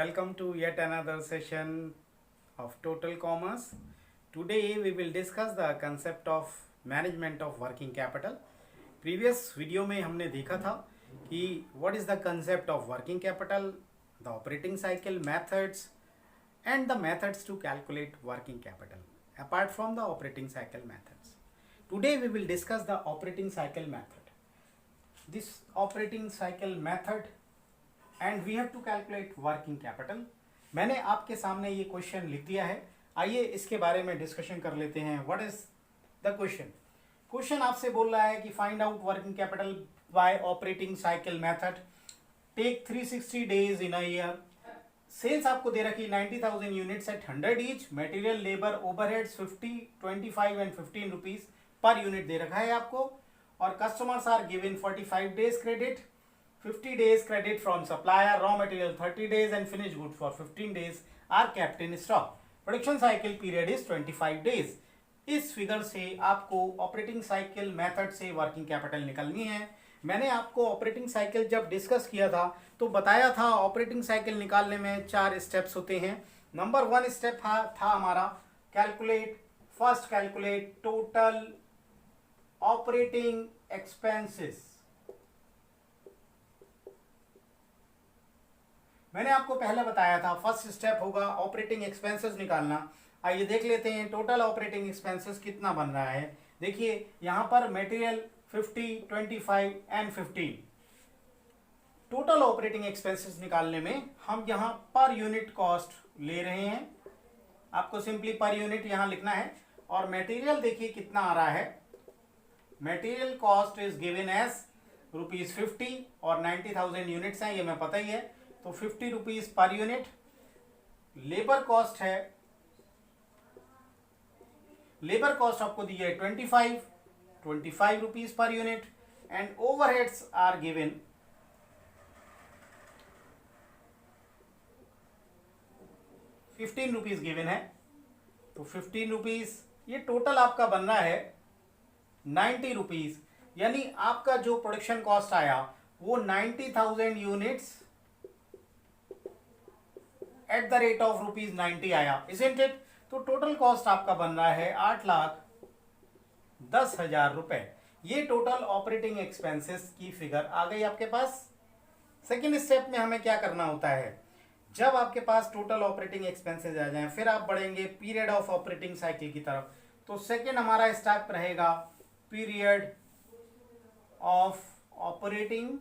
welcome to yet another session of Total Commerce. Today we will discuss the concept of management of working capital. Previous video में हमने देखा था कि what is the concept of working capital, the operating cycle methods and the methods to calculate working capital apart from the operating cycle methods. Today we will discuss the operating cycle method. This operating cycle method and we have to calculate working capital. मैंने आपके सामने ये question लिख दिया है, आइए इसके बारे में डिस्कशन कर लेते हैं. व्हाट इज द क्वेश्चन आपसे बोल रहा है कि find out working capital by operating cycle method, take 360 days in a year. Sales आपको दे रखी 90,000 units at 100 each. Material labour overheads 50, 25 and 15 rupees per unit दे रखा है आपको. और customers are given 45 days credit, 50 days credit from supplier, raw material 30 days and finished goods for 15 days are kept in stock. Production cycle period is 25 days. इस figure से आपको operating cycle method से working capital निकालनी है. मैंने आपको operating cycle जब discuss किया था तो बताया था ऑपरेटिंग साइकिल निकालने में 4 स्टेप्स होते हैं. नंबर 1 स्टेप था हमारा first calculate total operating expenses. मैंने आपको पहले बताया था फर्स्ट स्टेप होगा ऑपरेटिंग एक्सपेंसेस निकालना. आइए देख लेते हैं टोटल ऑपरेटिंग एक्सपेंसेस कितना बन रहा है. देखिए यहां पर material 50, 25 and 15. Total operating expenses निकालने में हम यहां पर यूनिट कॉस्ट ले रहे हैं. आपको सिंपली पर यूनिट यहां लिखना है. और मटेरियल देखिए कितना आ रहा है. Material cost is given as ₹50 और 90,000 यूनिट्स हैं, ये मैं पता ही है, तो 50 rupees per unit. Labour cost है, लेबर कॉस्ट आपको दी है 25 rupees per unit. And overheads are given 15 rupees given है, तो 15 रुपीज. ये टोटल आपका बन रहा है 90 रुपीज. यानी आपका जो प्रोडक्शन कॉस्ट आया वो 90,000 units at the rate of ₹90 आया, इजंट इट. तो टोटल कॉस्ट आपका बन रहा है 8,10,000 रुपए. ये टोटल ऑपरेटिंग एक्सपेंसेस की फिगर आ गई आपके पास. सेकेंड स्टेप में हमें क्या करना होता है, जब आपके पास टोटल ऑपरेटिंग एक्सपेंसेस आ जाएं फिर आप बढ़ेंगे पीरियड ऑफ ऑपरेटिंग साइकिल की तरफ. तो सेकेंड हमारा स्टेप रहेगा पीरियड ऑफ ऑपरेटिंग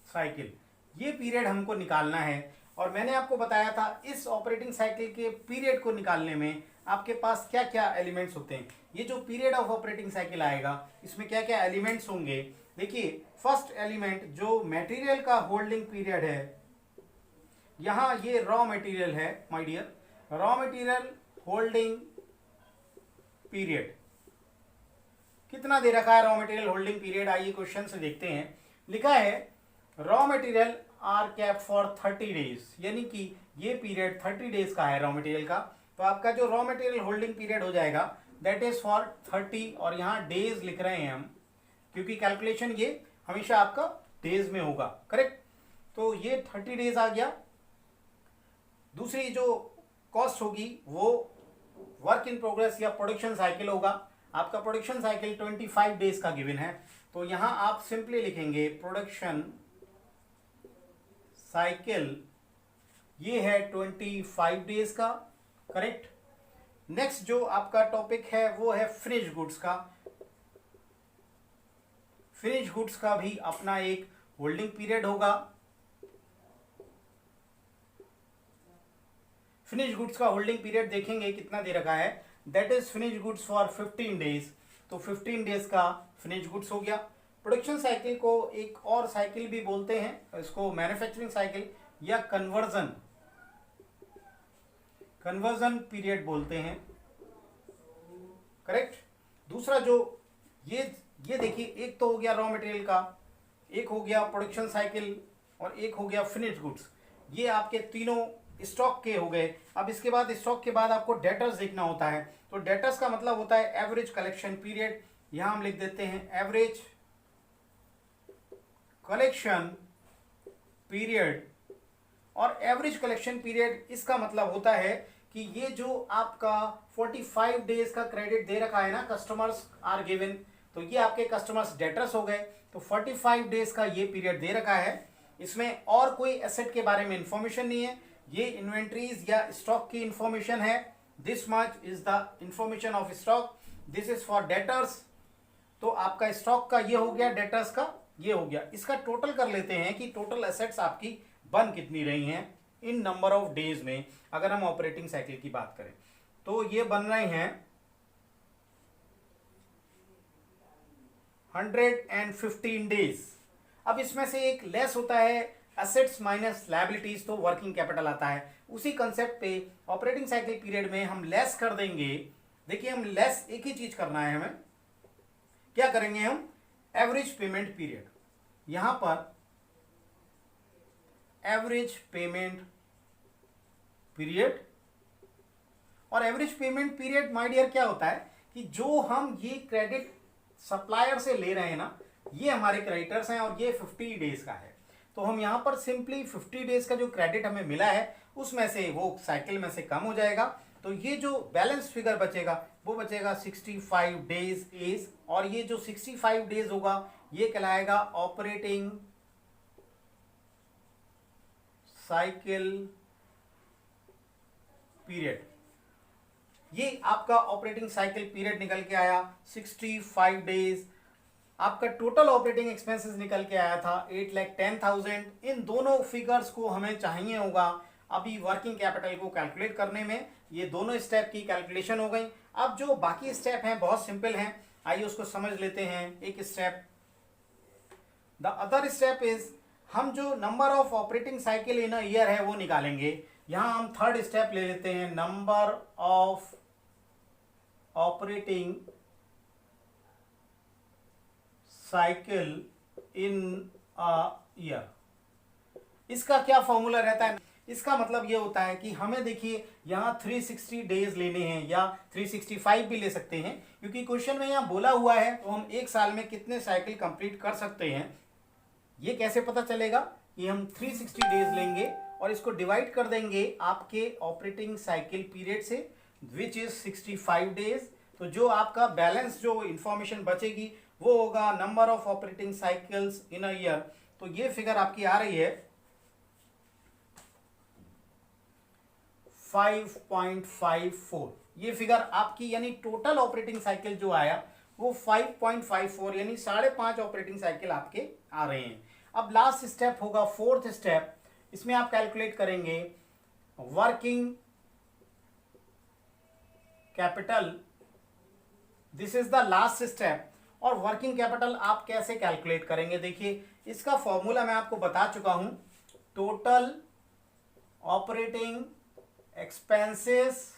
साइकिल. ये पीरियड हमको निकालना है. और मैंने आपको बताया था इस ऑपरेटिंग साइकिल के पीरियड को निकालने में आपके पास क्या क्या एलिमेंट्स होते हैं. ये जो पीरियड ऑफ ऑपरेटिंग साइकिल आएगा इसमें क्या क्या एलिमेंट्स होंगे. देखिए फर्स्ट एलिमेंट जो मटेरियल का होल्डिंग पीरियड है, यहां ये रॉ मटेरियल है my dear. Raw material holding period कितना दे रखा है. रॉ मटेरियल होल्डिंग पीरियड आइए क्वेश्चन से देखते हैं. लिखा है raw material are kept for 30 days, यानी कि ये पीरियड 30 डेज का है रॉ मटेरियल का. तो आपका जो रॉ मटेरियल होल्डिंग पीरियड हो जाएगा दैट इज फॉर 30. और यहाँ डेज लिख रहे हैं हम क्योंकि कैलकुलेशन ये हमेशा आपका डेज में होगा, करेक्ट. तो ये 30 डेज आ गया. दूसरी जो कॉस्ट होगी वो वर्क इन प्रोग्रेस या प्रोडक्शन साइकिल होगा. आपका प्रोडक्शन साइकिल 25 डेज का गिवन है, तो यहां आप सिंपली लिखेंगे प्रोडक्शन साइकिल ये है 25 डेज का, करेक्ट. नेक्स्ट जो आपका टॉपिक है वो है फिनिश गुड्स का. फिनिश गुड्स का भी अपना एक होल्डिंग पीरियड होगा. फिनिश गुड्स का होल्डिंग पीरियड देखेंगे कितना दे रखा है, that is finish goods for 15 days. तो 15 डेज का फिनिश गुड्स हो गया. प्रोडक्शन साइकिल को एक और साइकिल भी बोलते हैं, इसको मैन्युफैक्चरिंग साइकिल या कन्वर्जन पीरियड बोलते हैं, करेक्ट. दूसरा जो ये देखिए एक तो हो गया रॉ मटेरियल का, एक हो गया प्रोडक्शन साइकिल और एक हो गया फिनिश गुड्स. ये आपके तीनों स्टॉक के हो गए. अब इसके बाद स्टॉक के बाद आपको डेटर्स देखना होता है. तो डेटर्स का मतलब होता है एवरेज कलेक्शन पीरियड. यहां हम लिख देते हैं एवरेज कलेक्शन पीरियड और एवरेज कलेक्शन पीरियड, इसका मतलब होता है कि ये जो आपका 45 डेज का क्रेडिट दे रखा है ना, कस्टमर्स आर गिवन, तो ये आपके कस्टमर्स डेटर्स हो गए। तो 45 डेज का ये पीरियड दे रखा है, इसमें और कोई एसेट के बारे में इंफॉर्मेशन नहीं है, ये इन्वेंट्रीज या स्टॉक की इंफॉर्मेशन है। This much is the information of stock, this is for debtors. तो आपका स्टॉक का ये हो गया, डेटर्स का ये हो गया। इसका टोटल कर लेते हैं कि टोटल एसेट्स आपकी बन कितनी रही हैं इन नंबर ऑफ डेज में। अगर हम ऑपरेटिंग साइकिल की बात करें तो ये बन रहे हैं 115 डेज। अब इसमें से एक लेस होता है एसेट्स माइनस लायबिलिटीज, तो वर्किंग कैपिटल आता है। उसी कंसेप्ट पे ऑपरेटिंग साइकिल पीरियड में हम लेस कर देंगे। देखिए हम लेस एक ही चीज करना है, हमें क्या करेंगे, हम एवरेज पेमेंट पीरियड, यहां पर एवरेज पेमेंट पीरियड। और average payment period my dear क्या होता है कि जो हम ये क्रेडिट सप्लायर से ले रहे हैं ना, ये हमारे क्रेडिटर्स हैं और ये 50 डेज का है। तो हम यहां पर सिंपली 50 डेज का जो क्रेडिट हमें मिला है उसमें से वो साइकिल में से कम हो जाएगा। तो ये जो बैलेंस फिगर बचेगा वो बचेगा 65 डेज। और ये जो 65 डेज होगा ये कहलाएगा ऑपरेटिंग साइकिल पीरियड। ये आपका ऑपरेटिंग साइकिल पीरियड निकल के आया 65 डेज। आपका टोटल ऑपरेटिंग एक्सपेंसेस निकल के आया था 8,10,000। इन दोनों फिगर्स को हमें चाहिए होगा अभी वर्किंग कैपिटल को कैलकुलेट करने में। ये दोनों स्टेप की कैलकुलेशन हो गई। अब जो बाकी स्टेप हैं बहुत सिंपल हैं, आइए उसको समझ लेते हैं एक step. The other step is, हम जो number of operating cycle in a year है वो निकालेंगे। यहां हम थर्ड स्टेप ले लेते हैं, number of operating cycle in a year. इसका क्या फॉर्मूला रहता है, इसका मतलब ये होता है कि हमें देखिए यहां 360 डेज लेने हैं या 365 भी ले सकते हैं, क्योंकि क्वेश्चन में यहां बोला हुआ है। तो हम एक साल में कितने साइकिल कंप्लीट कर सकते हैं ये कैसे पता चलेगा कि हम 360 डेज लेंगे और इसको डिवाइड कर देंगे आपके ऑपरेटिंग साइकिल पीरियड से, विच इज 65 डेज। तो जो आपका बैलेंस जो इंफॉर्मेशन बचेगी वो होगा number of operating cycles in a year. तो ये फिगर आपकी आ रही है 5.54। ये फिगर आपकी यानी टोटल ऑपरेटिंग साइकिल जो आया वो 5.54 यानी 5.5 ऑपरेटिंग साइकिल आपके आ रहे हैं। अब लास्ट स्टेप होगा फोर्थ स्टेप, इसमें आप कैलकुलेट करेंगे working capital. This is the last step. और वर्किंग कैपिटल आप कैसे कैलकुलेट करेंगे, देखिए इसका फॉर्मूला मैं आपको बता चुका हूं। टोटल ऑपरेटिंग एक्सपेंसेस,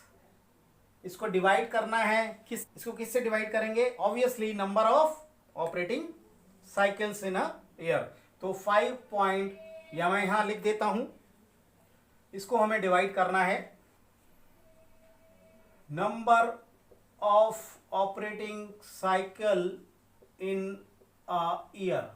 इसको डिवाइड करना है इसको किससे डिवाइड करेंगे, obviously number of operating cycles in a year. तो 5 या मैं यहां लिख देता हूं, इसको हमें डिवाइड करना है number of operating cycle in a year.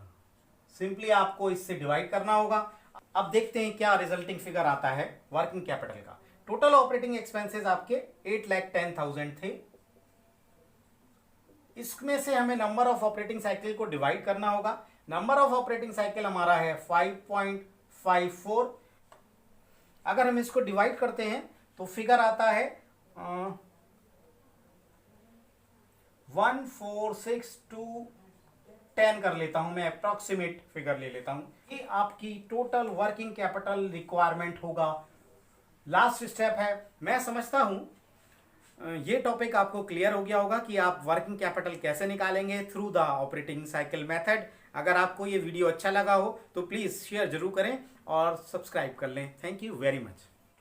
Simply आपको इससे डिवाइड करना होगा। अब देखते हैं क्या रिजल्टिंग फिगर आता है वर्किंग कैपिटल का। टोटल ऑपरेटिंग एक्सपेंसेस आपके 8,10,000 थे। इसमें से हमें नंबर ऑफ ऑपरेटिंग साइकिल को डिवाइड करना होगा। नंबर ऑफ ऑपरेटिंग साइकिल हमारा है 5.54। अगर हम इसको डिवाइड करते हैं तो फिगर आता है 146,210 कर लेता हूं मैं, अप्रॉक्सीमेट फिगर ले लेता हूं। ये आपकी टोटल वर्किंग कैपिटल रिक्वायरमेंट होगा। लास्ट स्टेप है। मैं समझता हूं ये टॉपिक आपको क्लियर हो गया होगा कि आप वर्किंग कैपिटल कैसे निकालेंगे through the operating cycle method. अगर आपको ये वीडियो अच्छा लगा हो तो प्लीज़ शेयर जरूर करें और सब्सक्राइब कर लें। Thank you very much.